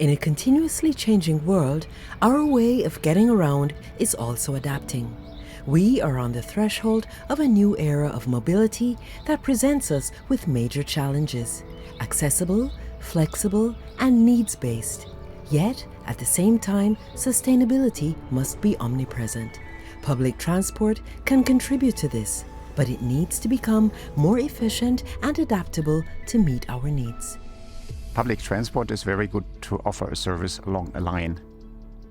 In a continuously changing world, our way of getting around is also adapting. We are on the threshold of a new era of mobility that presents us with major challenges: accessible, flexible, and needs-based. Yet, at the same time, sustainability must be omnipresent. Public transport can contribute to this, but it needs to become more efficient and adaptable to meet our needs. Public transport is very good to offer a service along a line.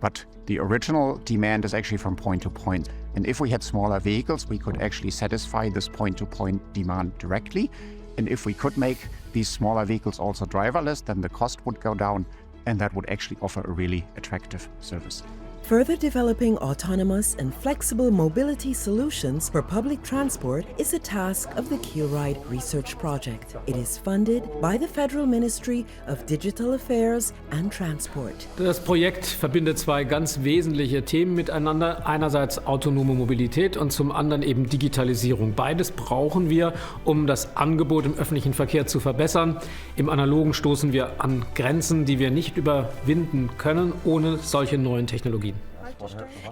But the original demand is actually from point to point. And if we had smaller vehicles, we could actually satisfy this point-to-point demand directly. And if we could make these smaller vehicles also driverless, then the cost would go down, and that would actually offer a really attractive service. Further developing autonomous and flexible mobility solutions for public transport is a task of the KelRide research project. It is funded by the Federal Ministry of Digital Affairs and Transport. Das Projekt verbindet zwei ganz wesentliche Themen miteinander. Einerseits autonome Mobilität und zum anderen eben Digitalisierung. Beides brauchen wir, um das Angebot im öffentlichen Verkehr zu verbessern. Im Analogen stoßen wir an Grenzen, die wir nicht überwinden können ohne solche neuen Technologien.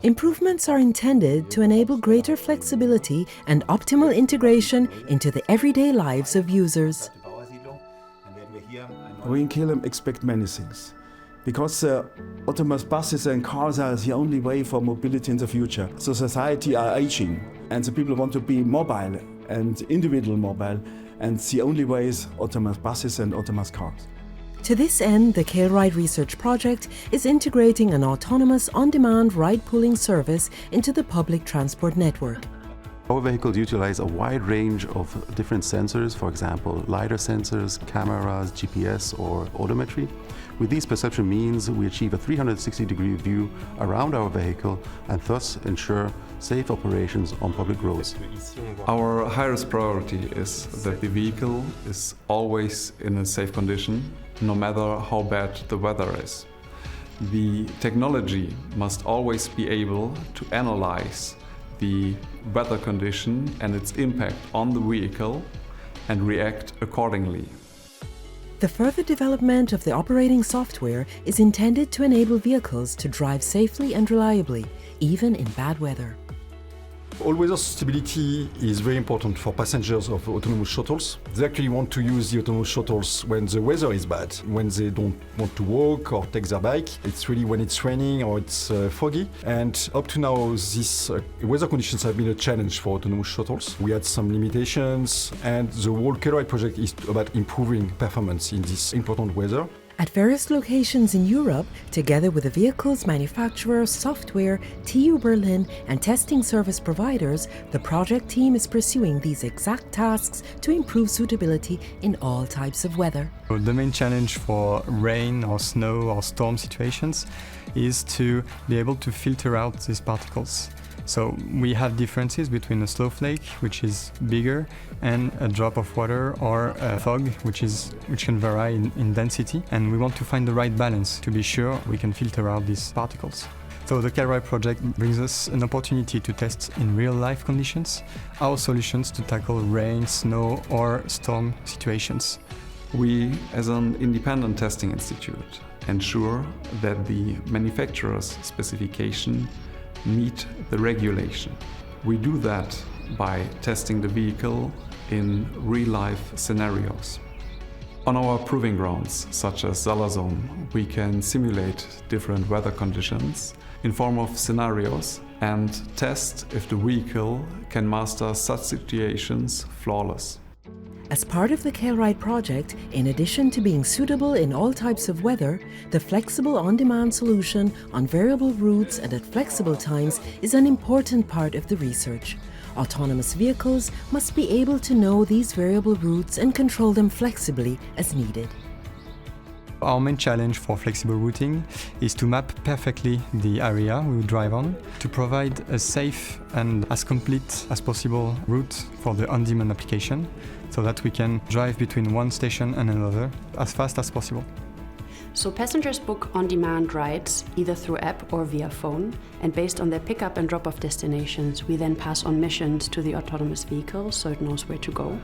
Improvements are intended to enable greater flexibility and optimal integration into the everyday lives of users. We in Kelheim expect many things, because autonomous buses and cars are the only way for mobility in the future. So society are aging, and the people want to be mobile and individual mobile, and the only way is autonomous buses and autonomous cars. To this end, the KelRide research project is integrating an autonomous on-demand ride-pooling service into the public transport network. Our vehicles utilize a wide range of different sensors, for example, LiDAR sensors, cameras, GPS or odometry. With these perception means we achieve a 360-degree view around our vehicle and thus ensure safe operations on public roads. Our highest priority is that the vehicle is always in a safe condition, no matter how bad the weather is. The technology must always be able to analyze the weather condition and its impact on the vehicle and react accordingly. The further development of the operating software is intended to enable vehicles to drive safely and reliably, even in bad weather. All-weather stability is very important for passengers of autonomous shuttles. They actually want to use the autonomous shuttles when the weather is bad, when they don't want to walk or take their bike. It's really when it's raining or it's foggy. And up to now, these weather conditions have been a challenge for autonomous shuttles. We had some limitations, and the whole KelRide project is about improving performance in this important weather. At various locations in Europe, together with the vehicle's manufacturer, software, TU Berlin, and testing service providers, the project team is pursuing these exact tasks to improve suitability in all types of weather. The main challenge for rain or snow or storm situations is to be able to filter out these particles. So we have differences between a snowflake, which is bigger, and a drop of water or a fog, which can vary in density. And we want to find the right balance to be sure we can filter out these particles. So the KelRide project brings us an opportunity to test in real-life conditions our solutions to tackle rain, snow, or storm situations. We, as an independent testing institute, ensure that the manufacturer's specification meet the regulation. We do that by testing the vehicle in real-life scenarios. On our proving grounds, such as Salazone, we can simulate different weather conditions in form of scenarios and test if the vehicle can master such situations flawless. As part of the KelRide project, in addition to being suitable in all types of weather, the flexible on-demand solution on variable routes and at flexible times is an important part of the research. Autonomous vehicles must be able to know these variable routes and control them flexibly as needed. Our main challenge for flexible routing is to map perfectly the area we will drive on, to provide a safe and as complete as possible route for the on-demand application, so that we can drive between one station and another as fast as possible. So passengers book on-demand rides, either through app or via phone, and based on their pick-up and drop-off destinations, we then pass on missions to the autonomous vehicle so it knows where to go.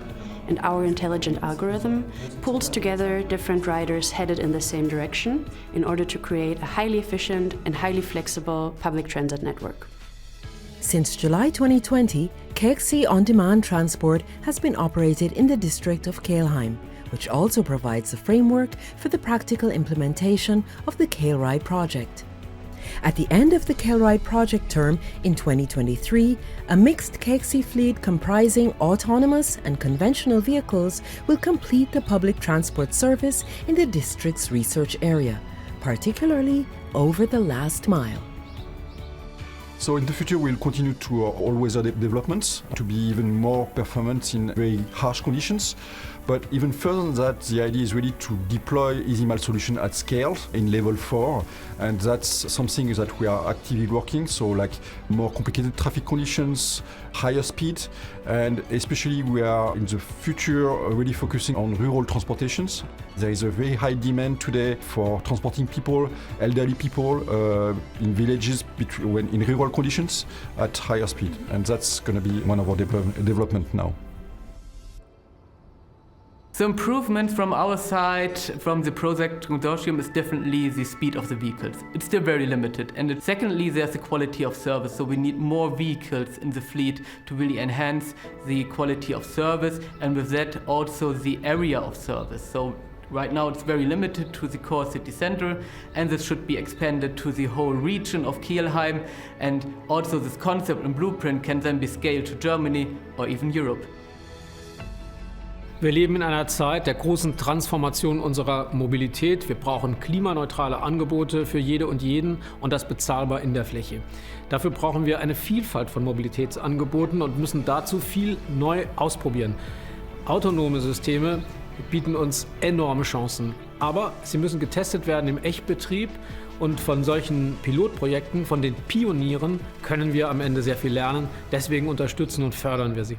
And our intelligent algorithm pulls together different riders headed in the same direction in order to create a highly efficient and highly flexible public transit network. Since July 2020, KXC on-demand transport has been operated in the district of Kelheim, which also provides the framework for the practical implementation of the KelRide project. At the end of the KelRide project term in 2023, a mixed KXC fleet comprising autonomous and conventional vehicles will complete the public transport service in the district's research area, particularly over the last mile. So in the future, we'll continue to always add developments to be even more performant in very harsh conditions. But even further than that, the idea is really to deploy EasyMile solution at scale in level 4. And that's something that we are actively working. So like more complicated traffic conditions, higher speed, and especially we are in the future really focusing on rural transportations. There is a very high demand today for transporting people, elderly people in villages in rural conditions at higher speed. And that's going to be one of our development now. So improvements from our side, from the project consortium, is definitely the speed of the vehicles. It's still very limited. And secondly, there's the quality of service. So we need more vehicles in the fleet to really enhance the quality of service, and with that also the area of service. So right now it's very limited to the core city center, and this should be expanded to the whole region of Kelheim. And also this concept and blueprint can then be scaled to Germany or even Europe. Wir leben in einer Zeit der großen Transformation unserer Mobilität. Wir brauchen klimaneutrale Angebote für jede und jeden und das bezahlbar in der Fläche. Dafür brauchen wir eine Vielfalt von Mobilitätsangeboten und müssen dazu viel neu ausprobieren. Autonome Systeme bieten uns enorme Chancen, aber sie müssen getestet werden im Echtbetrieb, und von solchen Pilotprojekten, von den Pionieren, können wir am Ende sehr viel lernen. Deswegen unterstützen und fördern wir sie.